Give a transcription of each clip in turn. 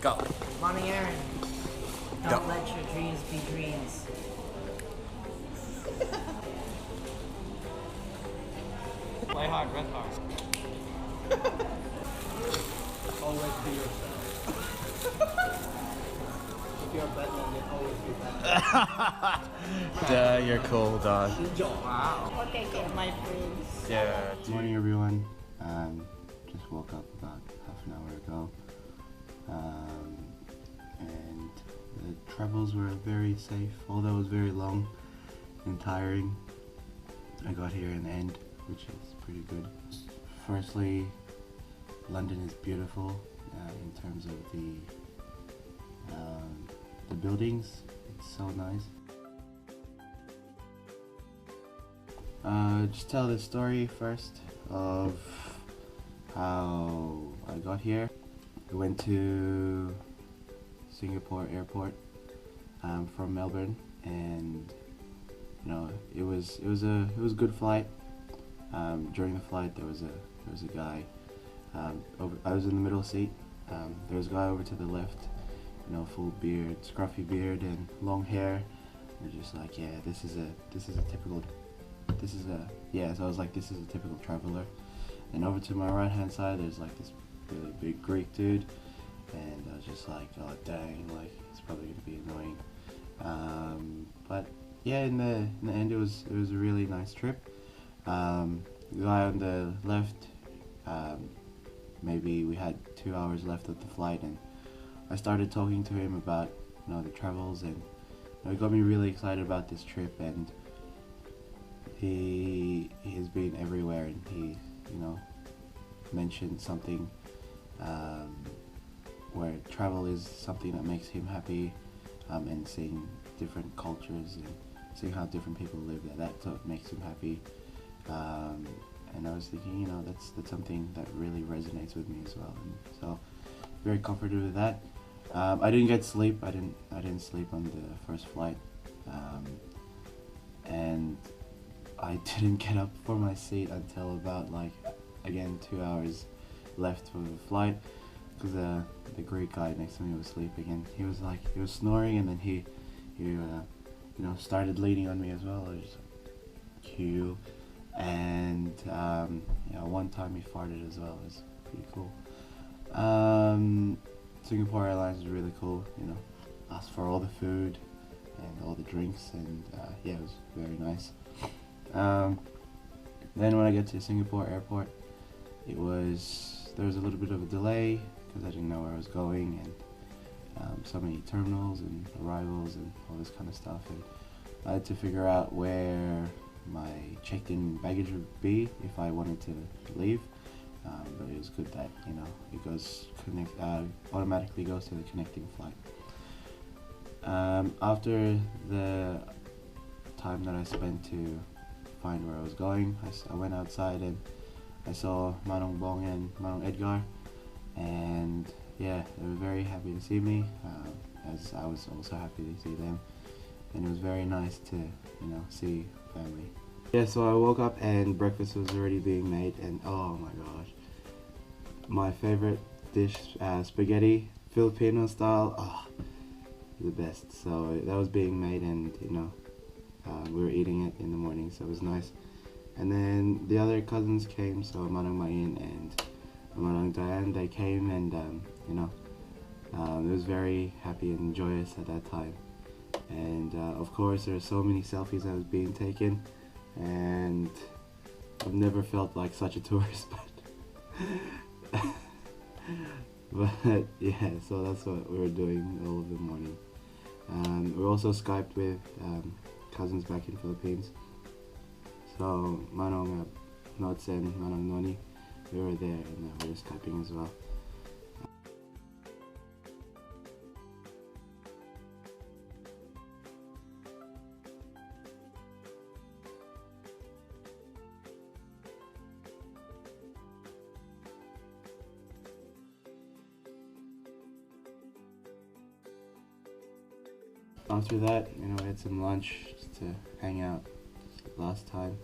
Go. Mommy Aaron, Go. don't let your dreams be dreams. Play hard, run hard. Always be yourself. If you're Batman, then always be Batman. Duh, you're cool, dog. Wow. Okay, okay, my friends. Yeah. Good morning, everyone. Just woke up about half an hour ago. And the travels were very safe, although it was very long and tiring. I got here in the end, which is pretty good. Firstly, London is beautiful in terms of the buildings. It's so nice. Just tell the story first of how I got here. I went to Singapore airport from Melbourne, and you know it was a good flight. During the flight, there was a guy. I was in the middle seat. There was a guy over to the left, you know, full beard, scruffy beard, and long hair. We're just like, yeah, this is a typical. So I was like, this is a typical traveler. And over to my right hand side, there's like this really big Greek dude, and I was just like, oh dang, like it's probably gonna be annoying. But yeah, in the end, it was a really nice trip. The guy on the left, maybe we had 2 hours left of the flight, and I started talking to him about, you know, the travels, and you know, it got me really excited about this trip. And he has been everywhere, and he, you know, mentioned something where travel is something that makes him happy, and seeing different cultures and seeing how different people live, that's what makes him happy. And I was thinking, you know, that's something that really resonates with me as well, and so very comforted with that. I didn't get sleep. I didn't sleep on the first flight, and I didn't get up from my seat until about, like, again, 2 hours left for the flight, because the Greek guy next to me was sleeping, and he was snoring, and then he you know, started leaning on me as well. I was just like, cute. And you know, one time he farted as well. It was pretty cool. Singapore Airlines is really cool. You know, asked for all the food and all the drinks, and yeah, it was very nice. Then when I get to Singapore airport, there was a little bit of a delay because I didn't know where I was going, and so many terminals and arrivals and all this kind of stuff, and I had to figure out where my checked-in baggage would be if I wanted to leave. But it was good that, you know, it goes automatically goes to the connecting flight. After the time that I spent to find where I was going, I went outside and I saw Manong Bong and Manong Edgar, and yeah, they were very happy to see me, as I was also happy to see them, and it was very nice to, you know, see family. Yeah, so I woke up and breakfast was already being made, and oh my gosh, my favorite dish, spaghetti, Filipino style, the best. So that was being made, and you know, we were eating it in the morning, so it was nice. And then the other cousins came, so Manong Mayin and Manong Diane, they came, and you know, it was very happy and joyous at that time. And of course, there are so many selfies that was being taken, and I've never felt like such a tourist, but yeah, so that's what we were doing all of the morning. We also Skyped with cousins back in Philippines, so Manong Nots and Manong Noni, we were there, and we were Skyping as well. After that, you know, we had some lunch just to hang out last time,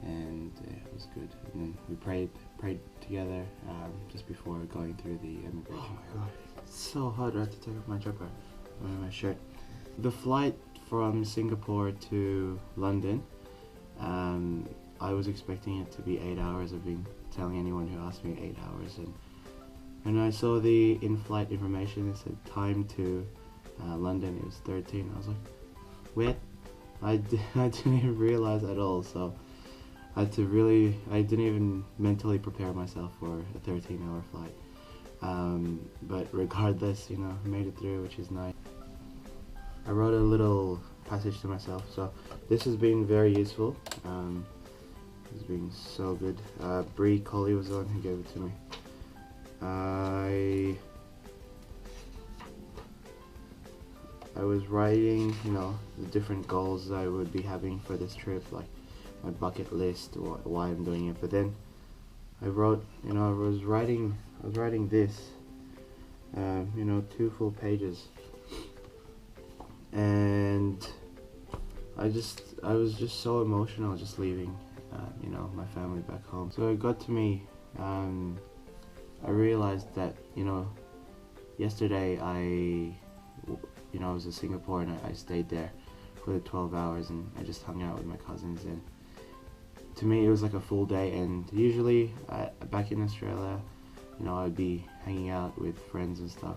and it was good. And then we prayed prayed together just before going through the immigration. Oh my god, it's so hot. I have to take off my jumper, my shirt. The flight from Singapore to London, I was expecting it to be 8 hours. I've been telling anyone who asked me 8 hours, and I saw the in-flight information. It said time to London. It was 13. I was like, wait, I didn't even realize at all. So I didn't even mentally prepare myself for a 13-hour flight. But regardless, you know, I made it through, which is nice. I wrote a little passage to myself, so this has been very useful. It's been so good. Bree Colley was the one who gave it to me. I was writing, you know, the different goals I would be having for this trip, like my bucket list, why I'm doing it. But then I wrote, you know, I was writing this, you know, 2 full pages, and I was just so emotional just leaving, you know, my family back home. So it got to me. I realized that, you know, yesterday I was in Singapore, and I stayed there for the 12 hours, and I just hung out with my cousins, and to me it was like a full day. And usually back in Australia, you know, I'd be hanging out with friends and stuff,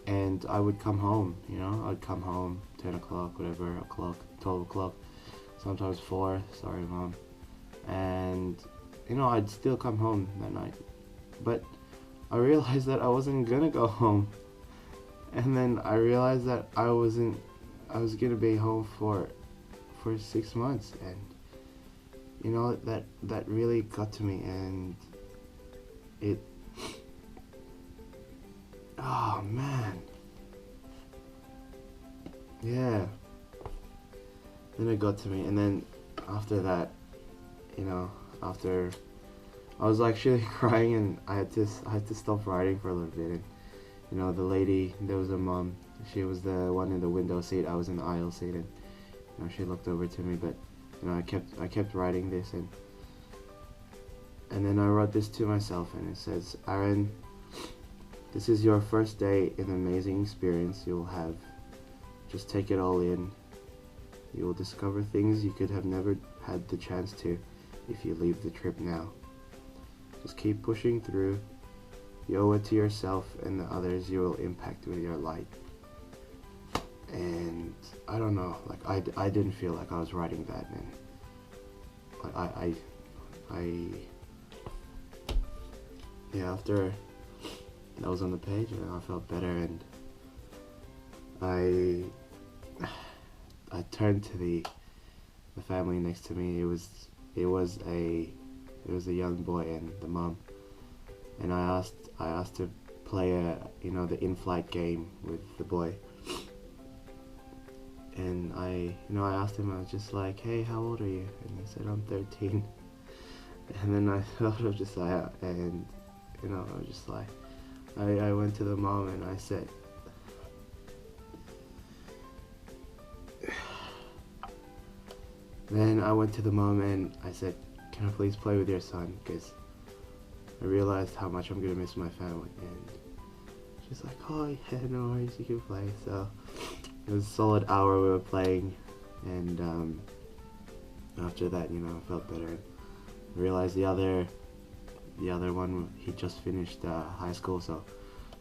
and I would come home, you know, I'd come home 10 o'clock, whatever o'clock, 12 o'clock, sometimes 4, sorry mom, and you know, I'd still come home that night. But I realized that I wasn't gonna go home, and then I realized that I was gonna be home for 6 months, and you know, that really got to me, and it, oh man, yeah, then it got to me. And then after that, you know, after I was actually crying, and I had to stop writing for a little bit. And you know, the lady, there was a mom, she was the one in the window seat, I was in the aisle seat, and you know, she looked over to me. But you know, I kept writing this, and then I wrote this to myself, and it says, Aaron, this is your first day in an amazing experience you'll have. Just take it all in. You will discover things you could have never had the chance to if you leave the trip now. Just keep pushing through. You owe it to yourself and the others you will impact with your light. And I don't know, like I didn't feel like I was writing that, and yeah, after that was on the page, and I felt better, and I turned to the family next to me. It was a young boy and the mom, and I asked to play the in-flight game with the boy, and I asked him, I was just like, hey, how old are you? And he said, I'm 13. And then I thought of Josiah, and I was just like, I went to the mom and I said, then I went to the mom and I said, can I please play with your son, because I realized how much I'm gonna miss my family. And she's like, oh yeah, no worries, you can play. So it was a solid hour we were playing, and after that, I felt better. I realized the other one, he just finished high school, so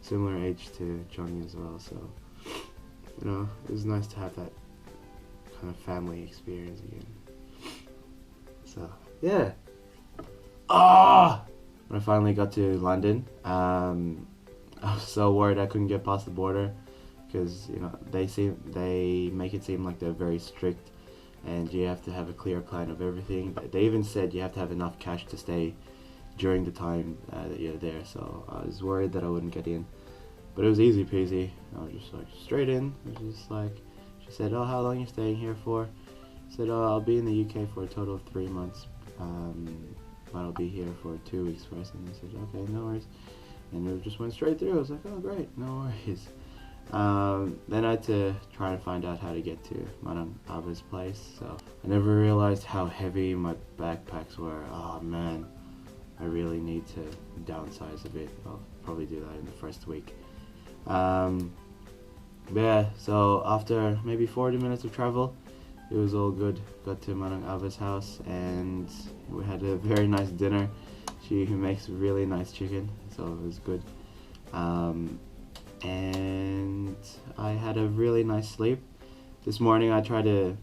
similar age to Johnny as well. So it was nice to have that kind of family experience again. So yeah. When I finally got to London, I was so worried I couldn't get past the border, because they make it seem like they're very strict, and you have to have a clear plan of everything. They even said you have to have enough cash to stay during the time that you're there. So I was worried that I wouldn't get in, but it was easy peasy. I was just like straight in. It was just like, she said, oh, how long are you staying here for? I said, oh, I'll be in the UK for a total of 3 months, but I'll be here for 2 weeks first. And they said, okay, no worries. And it just went straight through. I was like, oh great, no worries. Then I had to try and find out how to get to Manang Ava's place. So I never realized how heavy my backpacks were. Oh man, I really need to downsize a bit. I'll probably do that in the first week. But yeah, so after maybe 40 minutes of travel, it was all good. Got to Manang Ava's house and we had a very nice dinner. She makes really nice chicken, so it was good. And I had a really nice sleep. This morning I tried to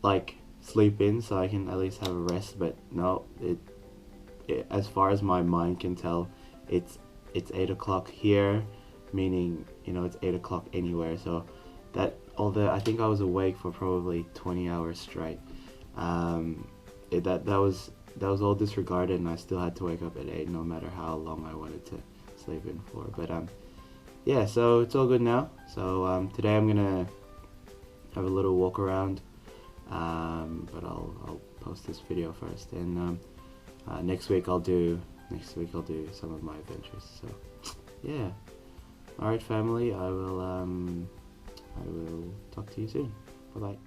like sleep in so I can at least have a rest, but no, it as far as my mind can tell, it's 8 o'clock here, meaning, you know, it's 8 o'clock anywhere. So that, although I think I was awake for probably 20 hours straight, that was all disregarded, and I still had to wake up at 8 no matter how long I wanted to sleep in for. But yeah, so it's all good now. So today I'm gonna have a little walk around, but I'll post this video first, and next week I'll do some of my adventures. So yeah, all right family, I will talk to you soon. Bye bye.